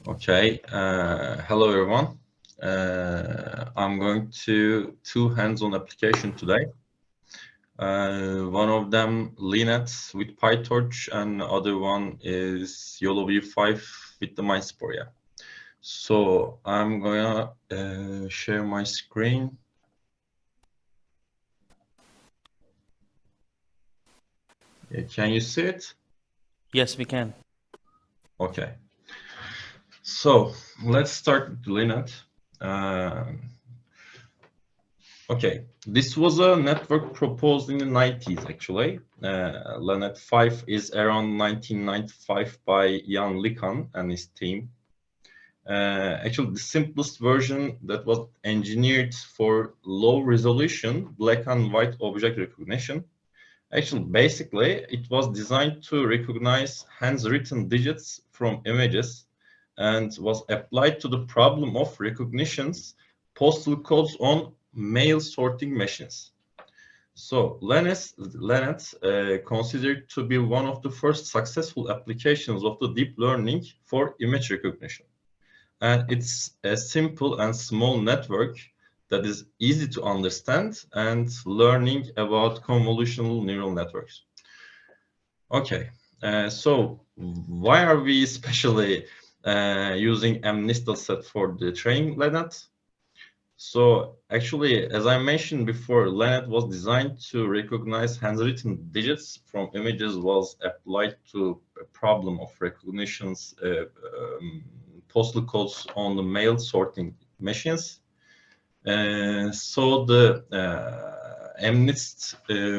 Okay, hello everyone. I'm going to two hands-on application today. One of them Linux with PyTorch, and the other one is YOLO V5 with the MindSpore. Yeah. So I'm gonna share my screen. Can you see it? Yes, we can. Okay. So let's start with Linux. Okay, this was a network proposed in the 90s, actually. Lanet 5 is around 1995 by Jan Likan and his team. Actually, the simplest version that was engineered for low resolution black and white object recognition. Actually, basically, it was designed to recognize handwritten digits from images and was applied to the problem of recognitions postal codes on mail sorting machines. So Linux considered to be one of the first successful applications of the deep learning for image recognition. And it's a simple and small network that is easy to understand and learning about convolutional neural networks. Okay, so why are we especially using MNIST set for the training Linux? So actually, as I mentioned before, Linux was designed to recognize handwritten digits from images, was applied to a problem of recognitions postal codes on the mail sorting machines. So the MNIST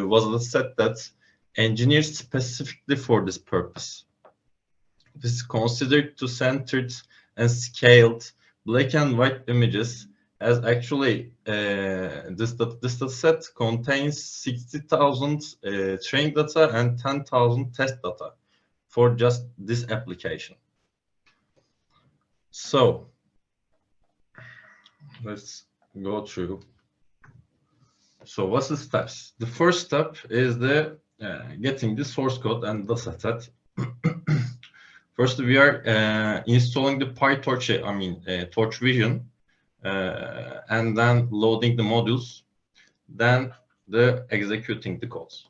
was the set that engineered specifically for this purpose. This is considered to centered and scaled black and white images, as actually this set contains 60,000 trained data and 10,000 test data for just this application. So let's go through. So what's the steps? The first step is the getting the source code and data set. First, we are installing the PyTorch, Torch Vision, and then loading the modules, then executing the codes.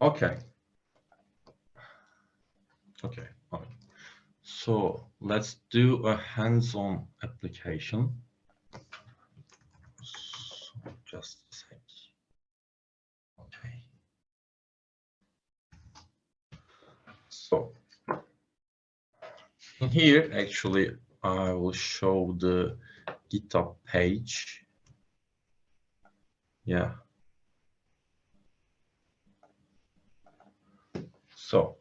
Okay. Okay. So let's do a hands-on application. So just a sec. Okay. So here, actually, I will show the GitHub page. Yeah. So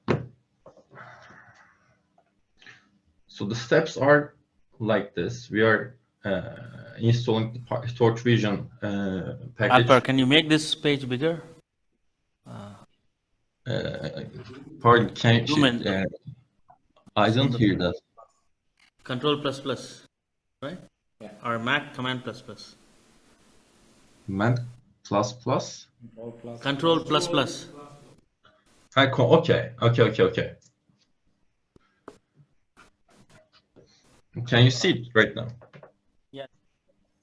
the steps are like this. We are installing the PyTorch Vision package. Alper, can you make this page bigger? Pardon, can you? I don't hear that. Control plus plus, right? Yeah. Or Mac command plus plus. Command plus plus. Control plus plus. Okay. Can you see it right now? Yeah.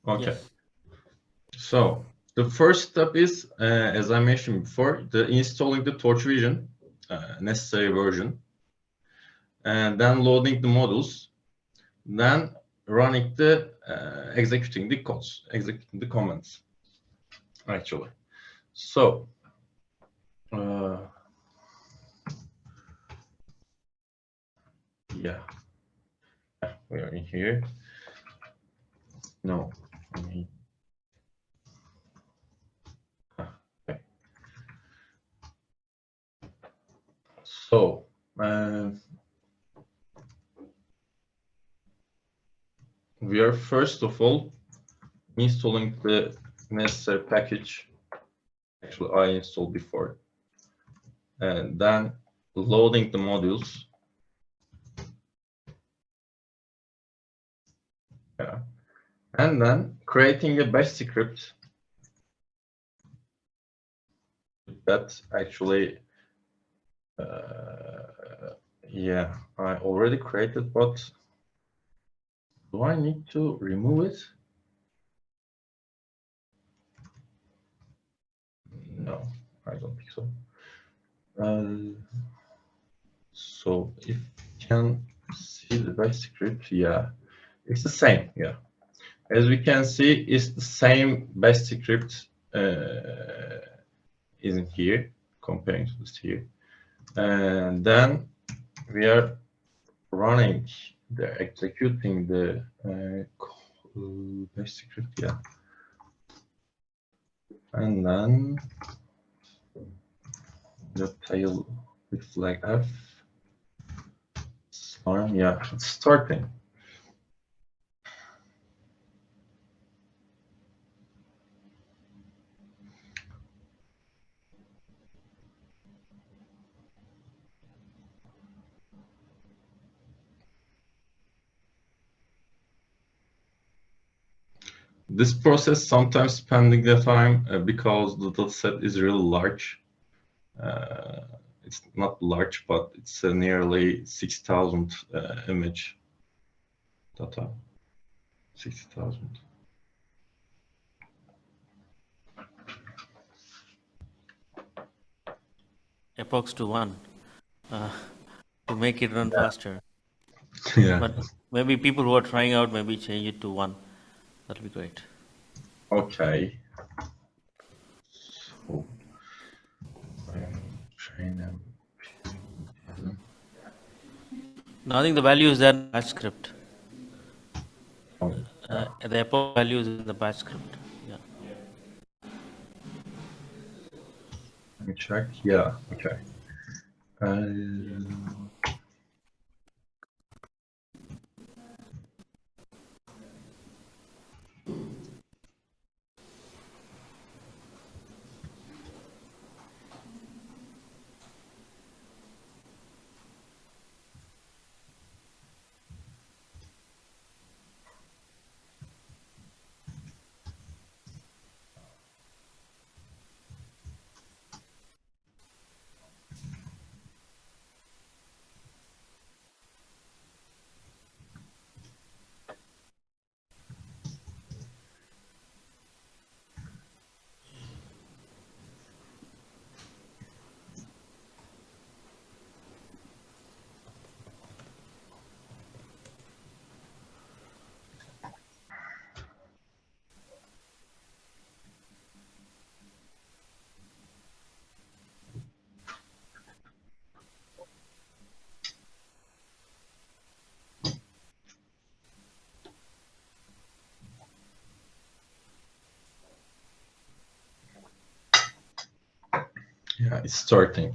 Okay. Yes. So the first step is, as I mentioned before, installing the Torch Vision necessary version, and then loading the modules, then running the executing the codes, executing the commands. Actually, so yeah, we are in here. No, I mean. Okay. So we are first of all installing the necessary package. Actually, I installed before, and then loading the modules. Yeah. And then creating a bash script that actually Yeah, I already created, but do I need to remove it? No, I don't think so. So if you can see the bash script, yeah, it's the same. Yeah, as we can see, it's the same bash script isn't here comparing to this here, and then we are running executing the bash script. Yeah, and then the tail with flag F. Storm, yeah, it's starting. This process sometimes spending the time because the dataset is really large. It's not large, but it's nearly 6,000 image data. 60,000. Epochs to 1 to make it run faster. Yeah. But maybe people who are trying out maybe change it to 1. That'll be great. Okay. So, train them. Now I think the value is there in the batch script. Oh, yeah. The epoch value is in the batch script. Yeah. Let me check. Yeah. Okay. Yeah, it's starting.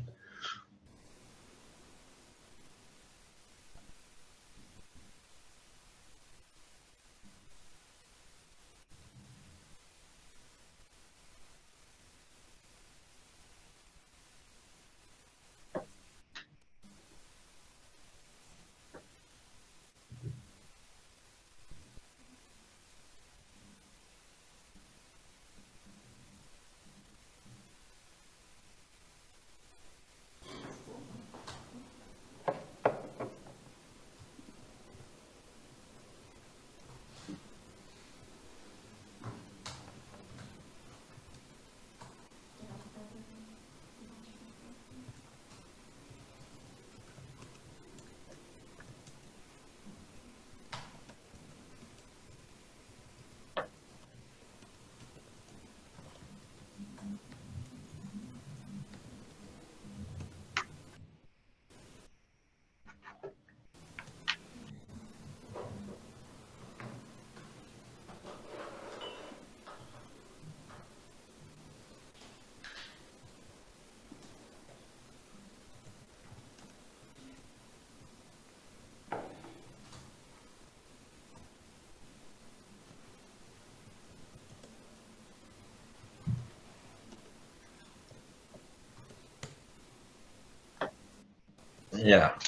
Yeah,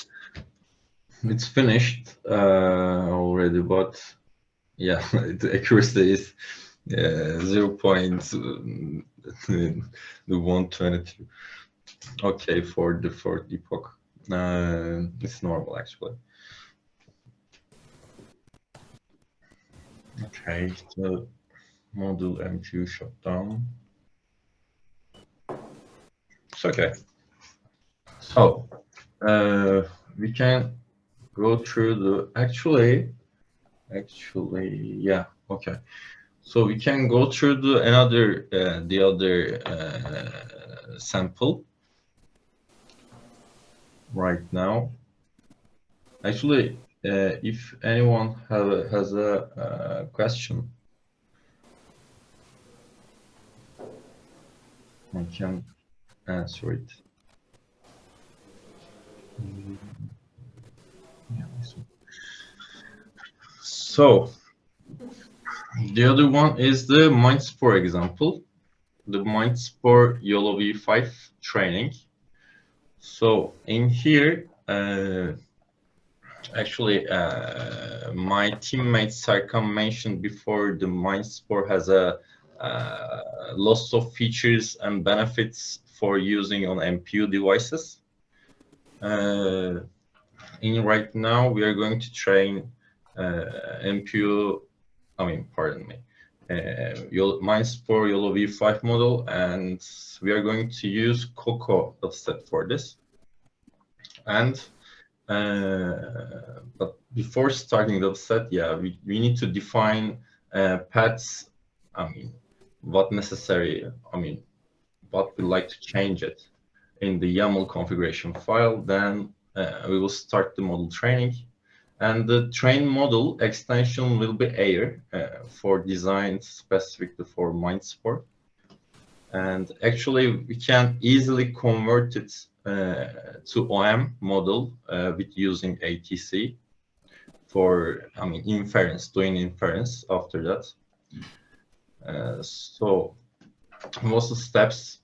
it's finished already, but yeah, the accuracy is 0.122. Okay, for the fourth epoch. It's normal actually. Okay, the module MQ shut down. It's okay. So we can go through the actually, yeah, okay. So we can go through the other sample right now. Actually, if anyone has a question, I can answer it. Yeah, so the other one is the MindSpore example, the MindSpore YOLO V5 training. So in here, actually, my teammate Serkan mentioned before the MindSpore has a lots of features and benefits for using on MPU devices. Right now, we are going to train MPU, pardon me, MindSpore YOLO V5 model, and we are going to use Coco dataset for this. And but before starting the set, yeah, we need to define paths. What necessary, what we like to change it in the YAML configuration file. Then we will start the model training. And the train model extension will be Air for design specifically for MindSpore. And actually, we can easily convert it to OM model with using ATC for, inference, doing inference after that. So what's the steps?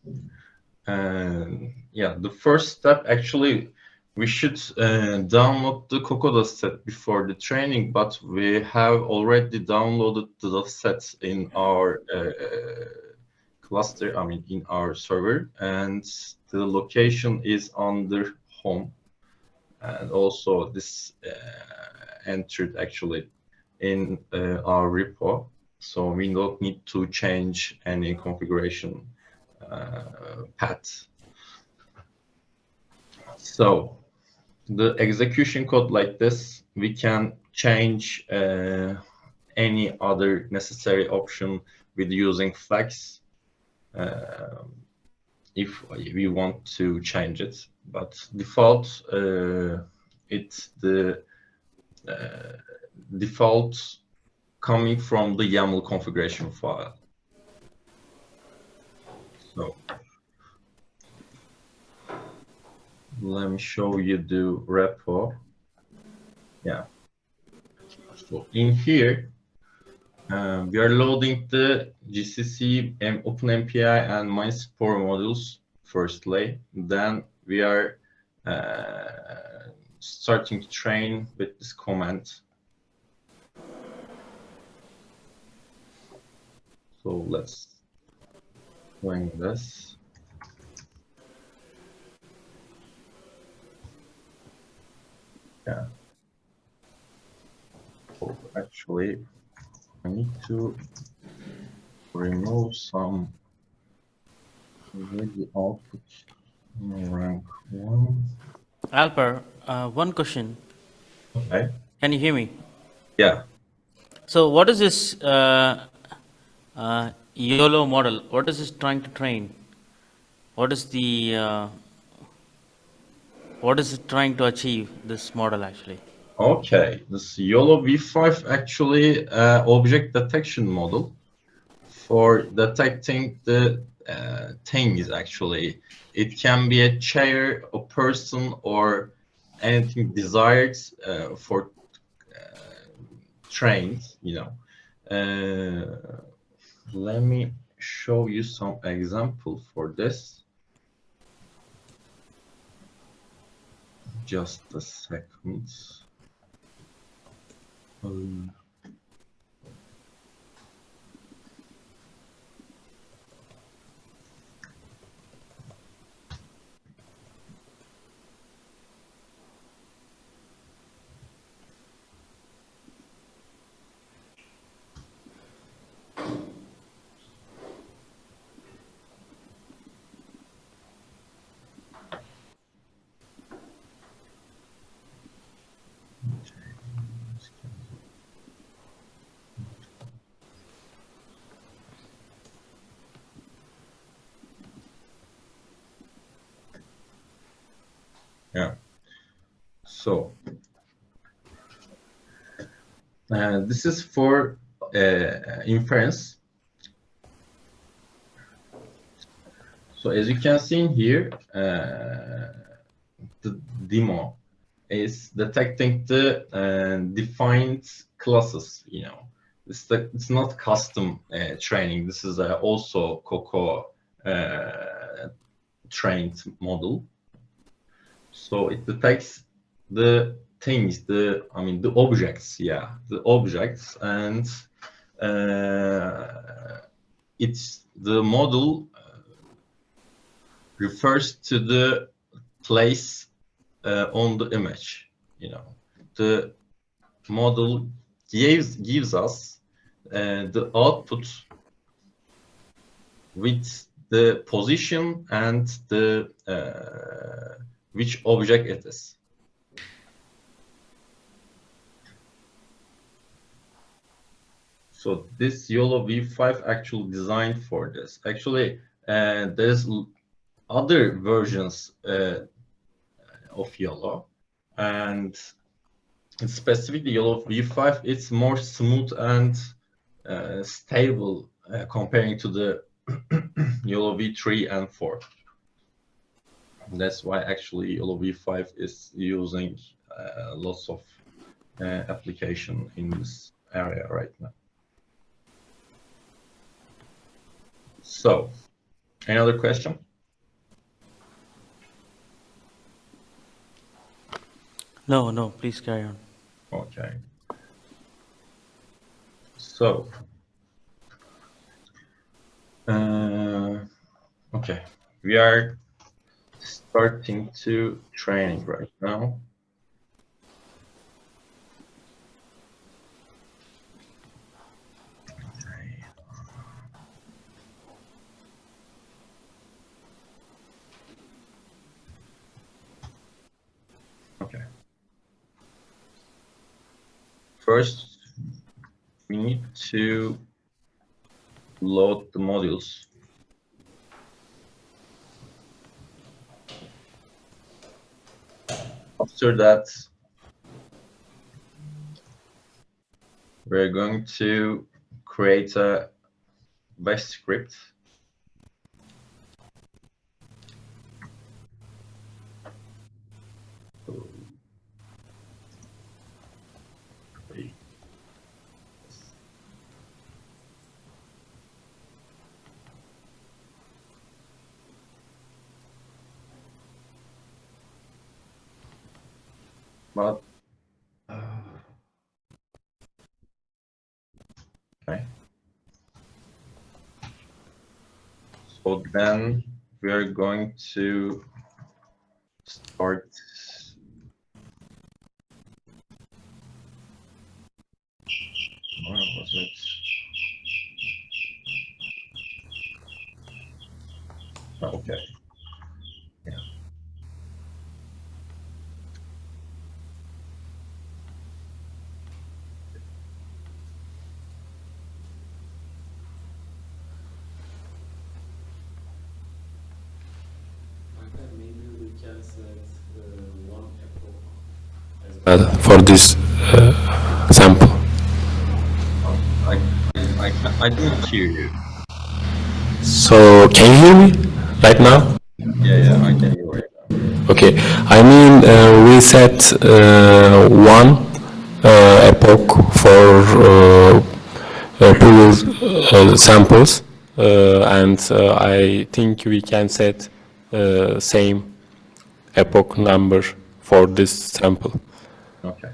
Yeah, the first step, actually, we should download the Coco dataset before the training, but we have already downloaded the datasets in our cluster, in our server, and the location is under home. And also this entered actually in our repo, so we don't need to change any configuration path. So the execution code like this, we can change any other necessary option with using flags if we want to change it, but default it's the default coming from the YAML configuration file. So let me show you the repo. Yeah. So in here, we are loading the GCC, OpenMPI, and MindSpore modules firstly. Then we are starting to train with this command. So let's run this. Yeah. So actually, I need to remove some with the output rank 1. Alper, one question. Okay. Can you hear me? Yeah. So what is this YOLO model? What is this trying to train? What is the what is it trying to achieve, this model actually? Okay, this YOLO V5 actually object detection model for detecting the things actually. It can be a chair, a person, or anything desired for trains, Let me show you some example for this. Just a second. Yeah. So this is for inference. So as you can see in here, the demo is detecting the defined classes. You know, it's not custom training. This is also Coco trained model. So it detects the things, the objects, yeah, the objects, and it's the model refers to the place on the image. You know, the model gives us the output with the position and the which object it is. So this YOLO V5 actually designed for this. Actually, there's other versions of YOLO, and specifically YOLO V5, it's more smooth and stable comparing to the YOLO V3 and 4. That's why actually YOLO V5 is using lots of application in this area right now. So, any other question? No, please carry on. Okay. So, okay, we are starting to training right now. Okay. First, we need to load the modules. After that, we're going to create a bash script. But okay. So then we are going to start. Where was it? Okay. Yeah. Maybe we can select one epoch for this sample. I didn't hear you. So can you hear me right now? Yeah, I can hear you right now. Okay, I mean we set one epoch for previous samples, and I think we can set same epoch number for this sample. Okay.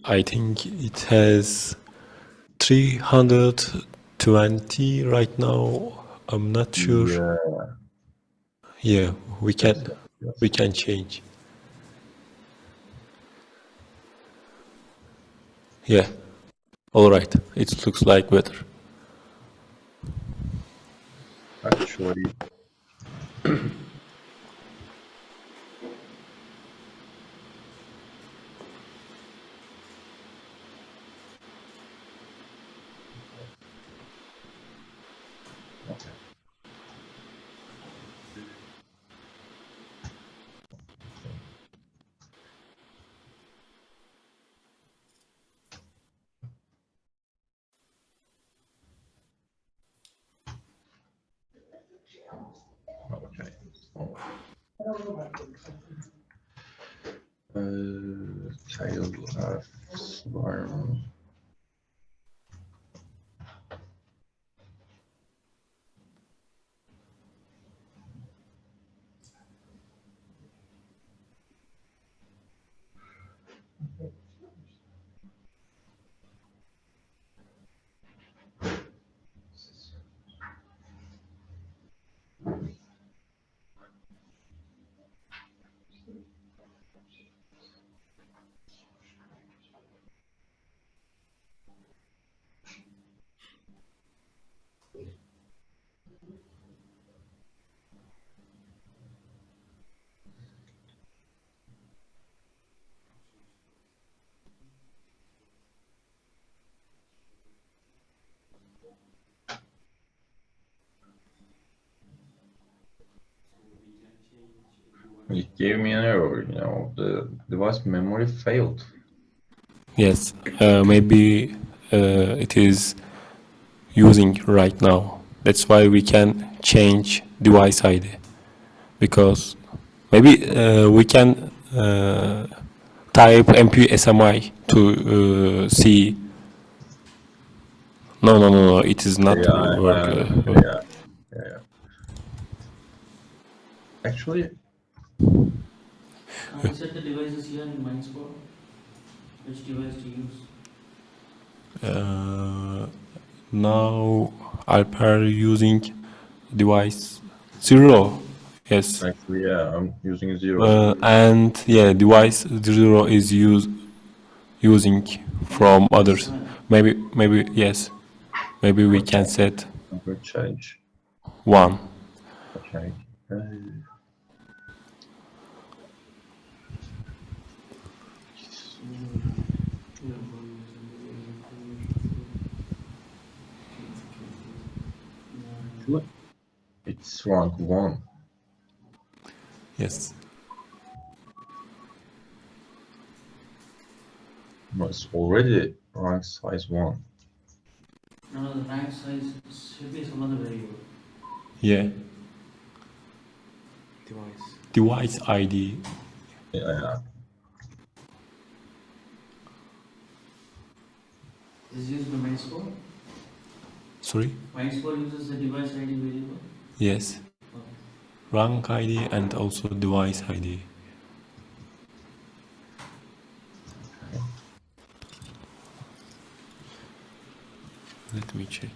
I think it has 320 right now. I'm not sure. Yeah. Yeah, we can Yes. we can change. Yeah. All right. It looks like better. Actually. Okay. Okay. Tail F swarm. It gave me an error, you know, the device memory failed. Yes, maybe it is using right now. That's why we can change device ID, because maybe we can type mpsmi to see. No, it is not work. Yeah. Actually, Now we set the devices here in MindSpore. Which device to use? Now Alper using device 0. Yes. actually, yeah, I'm using 0. And yeah, device 0 is using from others. Maybe yes. Maybe we can set Number change. 1. Okay. It's rank 1. Yes. No, it's already rank size 1. No, the rank size should be some other variable. Yeah. Device ID. Yeah. Is used by MindSpore? Sorry? MindSpore uses the device ID variable? Yes. Okay. Rank ID and also device ID. Let me check.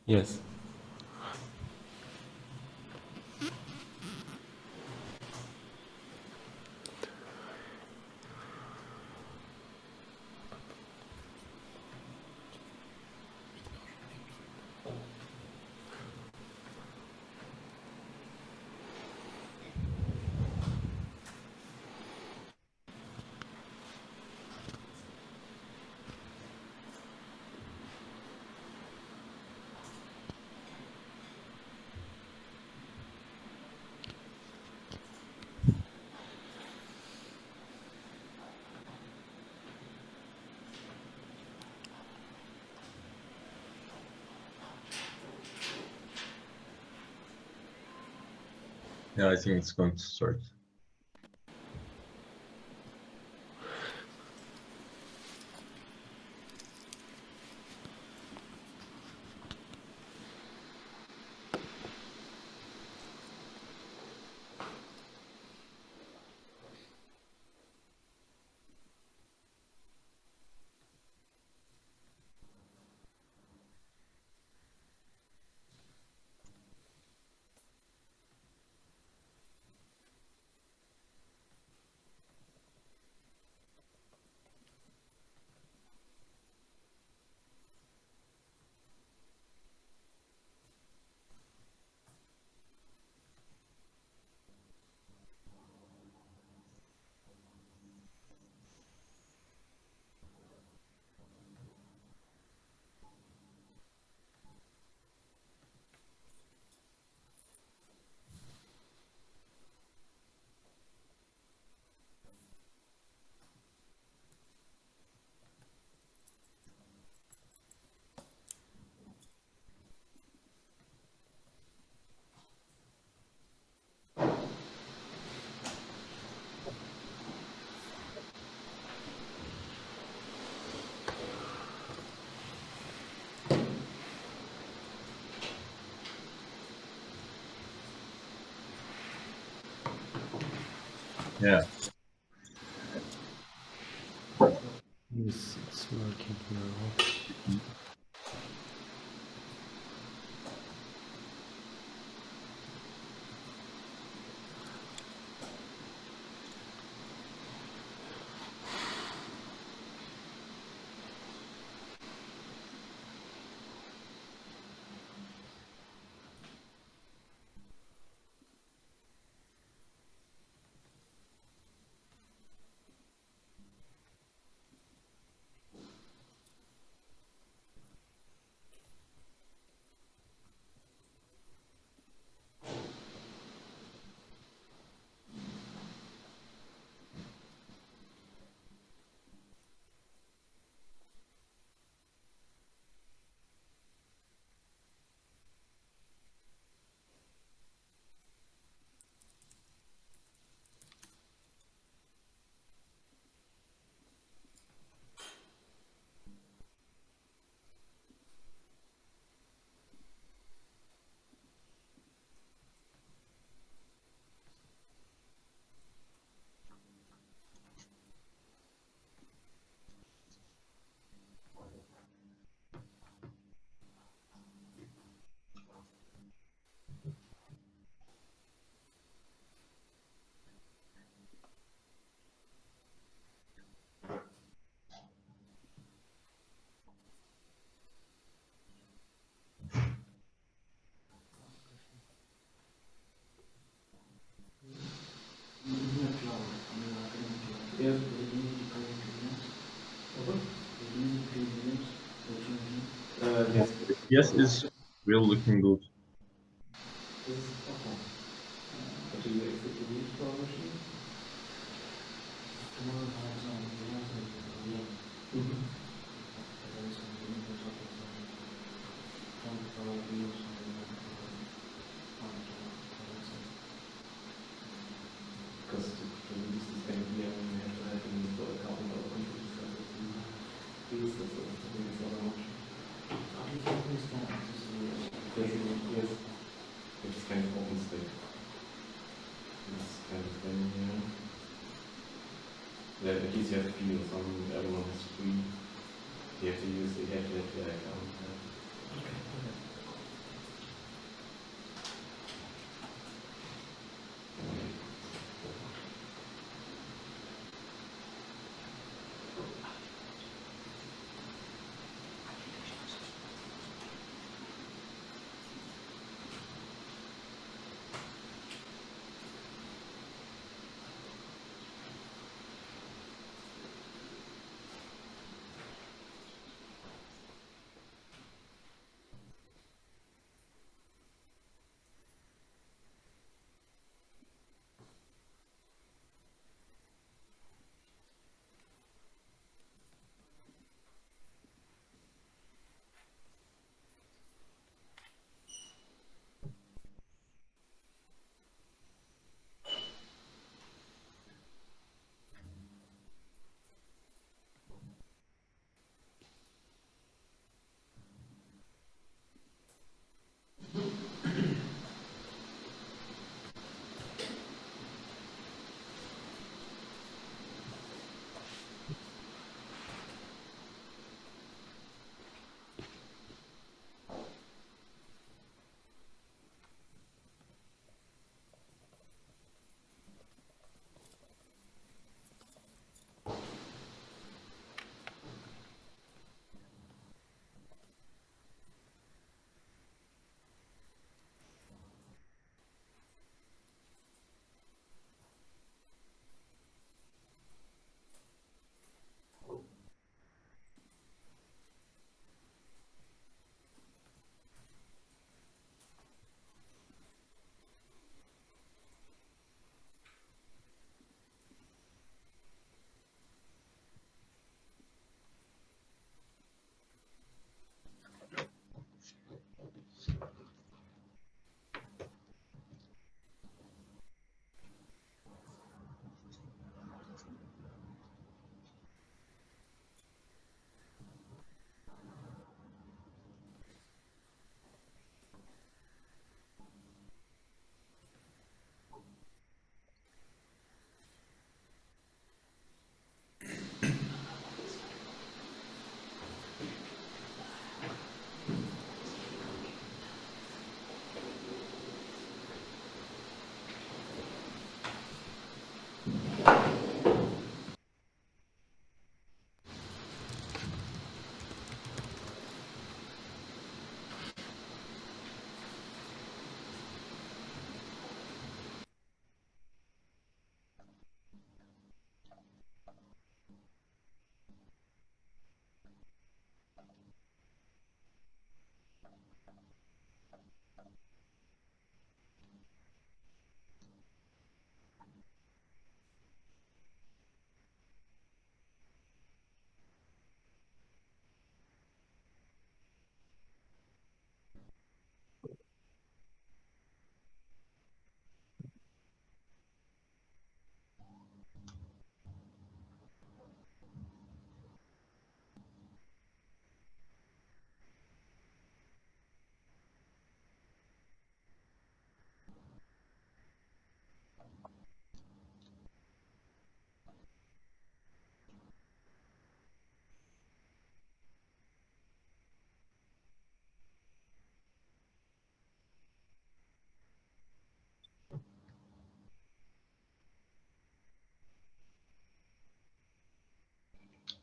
Yes. Yeah, I think it's going to start. Yeah. Yes, it's working now. Yes. Yes, is really looking good. It's kind of open stick. This kind of thing here. Yeah, at least you have to feel some, everyone has free. You have to use, you have to like,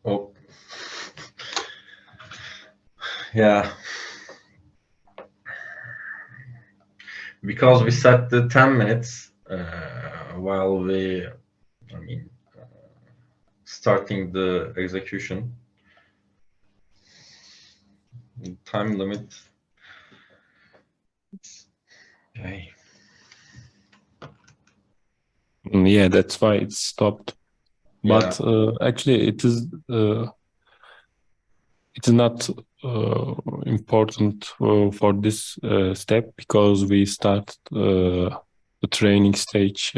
Oh, yeah. Because we set the 10 minutes while we, starting the execution. Time limit. Okay. Yeah, that's why it stopped. Yeah. But actually, it is not important for this step because we start the training stage